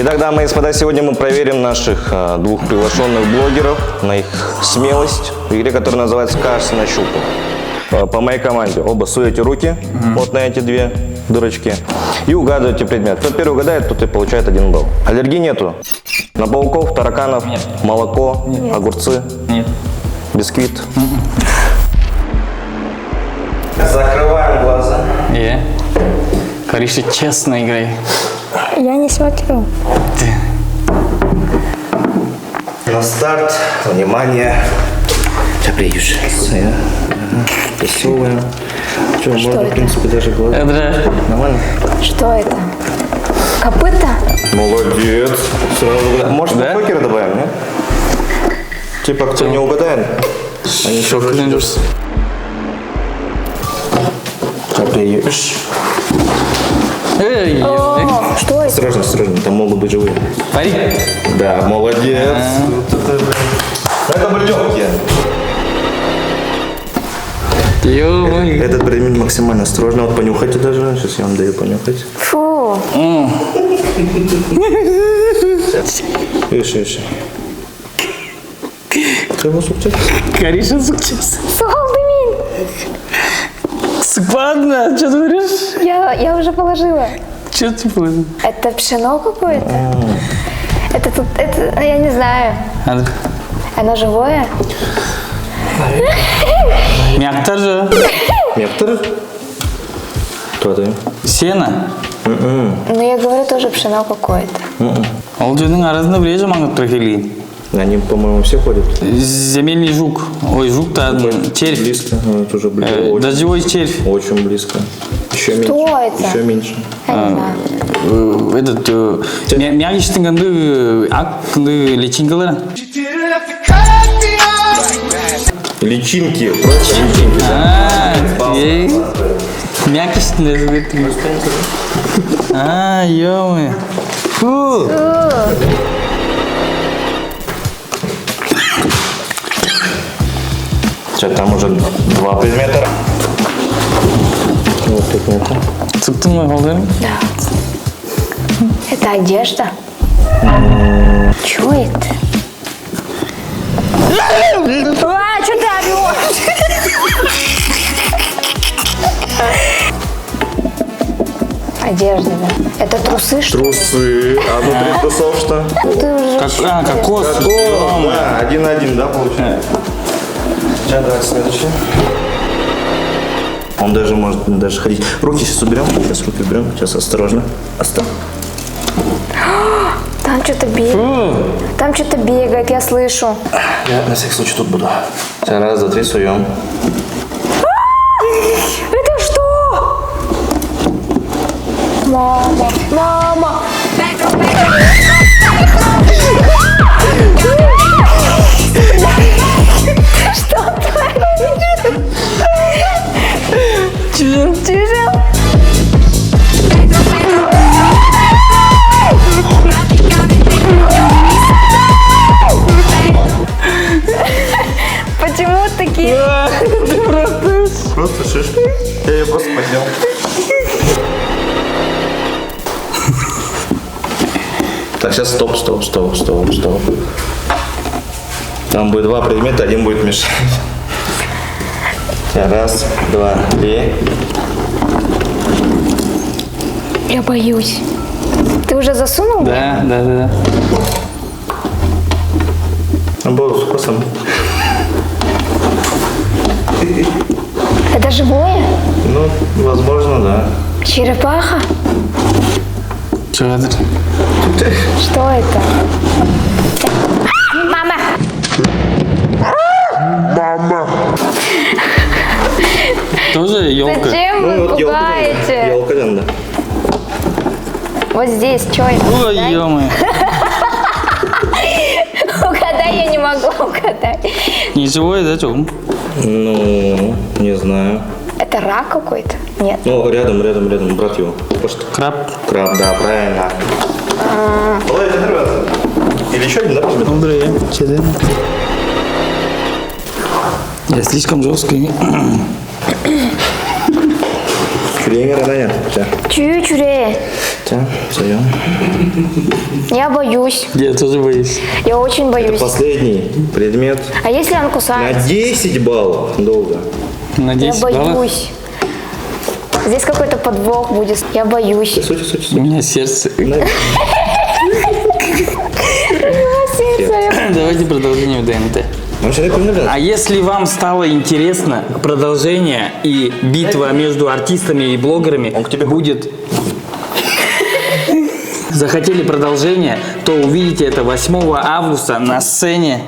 Итак, дамы и господа, сегодня мы проверим наших двух приглашенных блогеров на их смелость в игре, которая называется «Кажется на щуку». По моей команде оба суете руки вот на эти две дырочки и угадываете предмет. Кто первый угадает, тот и получает 1 балл. Аллергии нету? На пауков, тараканов, нет. молоко, Нет. огурцы, Нет. бисквит. Закрываем глаза. Кариша, честно играй. Я не смотрю. На старт, внимание. Сейчас приедешь. Засовываем. Что, можно, это? в принципе, даже глаза. Это Нормально? Что это? Копыта? Молодец. Сразу угадал. Может, Да? покера добавим, нет? Типа, кто не угадает, они Çok все güzel. Сейчас приедешь. Эй, О, что это? Осторожно, осторожно, там могут быть живые. парик. Да, молодец. Это были легкие. Ё-моё. Этот предмет максимально осторожно. Вот понюхайте даже. Сейчас я вам даю понюхать. Фу. Видишь. Треба сукчать. Кариша, сукчес. Солдымин. Складно, что ты говоришь? Я уже положила. Что ты понял? Это пшено какое-то? Это, я не знаю. Оно живое? Мягтар же. Мектор? Кто ты? Сено. Ну, я говорю, тоже пшено какое-то. Ол жердің арасында бір жаман тұр келген. Они, по-моему, все ходят. Земельный жук. Ой, жук-то червь. Близко. Ну, это уже близко. Очень, Дождевой червь. очень близко. Еще меньше. Что это? Еще меньше. Я не знаю. Этот мягиштің кінді ақ кінді личинкалары. Личинки. Просто личинки, да? Мягиштің ё-моё. Фу. Сейчас там уже 2 предмета. Вот это. Тұқтың ғой қолдарын? Да. Это одежда? Чё это? А, что ты орёшь? Одежда, да. Это трусы, что ли? Трусы. А внутри трусов что? Ты уже Кокос. Да, 1-1, да, получается? Сейчас давайте следующий. Он даже может даже ходить. Руки сейчас уберем. Сейчас руки уберем. Сейчас осторожно. Там что-то бегает. Там что-то бегает, я слышу. Я на всякий случай тут буду. Сейчас, раз, два, три, суем. Это что? Мама, мама. Что творишь? Чужим. Почему такие? Просто шишка. Я ее просто поднял. Так, сейчас стоп. Там будет 2 предмета, 1 будет мешать. Сейчас, раз, два, три. Я боюсь. Ты уже засунул? Да. Был способ. Это живое? Ну, возможно, да. Черепаха? Шығадыр. Что это? Мама! Тоже елка. Зачем вы пугаете? Елка, да. Вот здесь, что это? Ой, ё-моё. Угадай, я не могу угадать. Не живой, да, чё? Ну, не знаю. Это рак какой-то? Нет. Ну, рядом, брат его. Просто Краб. краб, да, правильно. Молодец, нравится. Или еще один, да, предмет? Добрый, чеден. Я слишком жесткий. Küreğin arada ya. Çürüye çürüye. Встаем. Я боюсь. Я тоже боюсь. Я очень боюсь. Последний предмет. А если он На кусается? 10 баллов. Долго. На Я 10 баллов. боюсь. Здесь какой-то подвох будет. Я боюсь. Суть. У меня сердце. Давайте продолжение в ДНТ. Он человек умирает. А если вам стало интересно продолжение и битва между артистами и блогерами Он к тебе будет... Захотели продолжение, то увидите это 8 августа на сцене.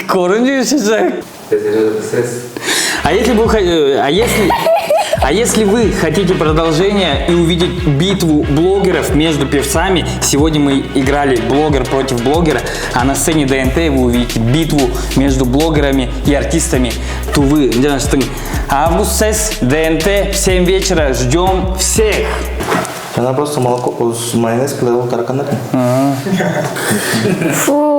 Короче, а если вы хотите продолжение и увидеть битву блогеров между певцами, сегодня мы играли блогер против блогера, а на сцене ДНТ вы увидите битву между блогерами и артистами Тувы. Август ДНТ в 7 вечера. Ждем всех. Она просто молоко с майонез клеила тараканами. Фу.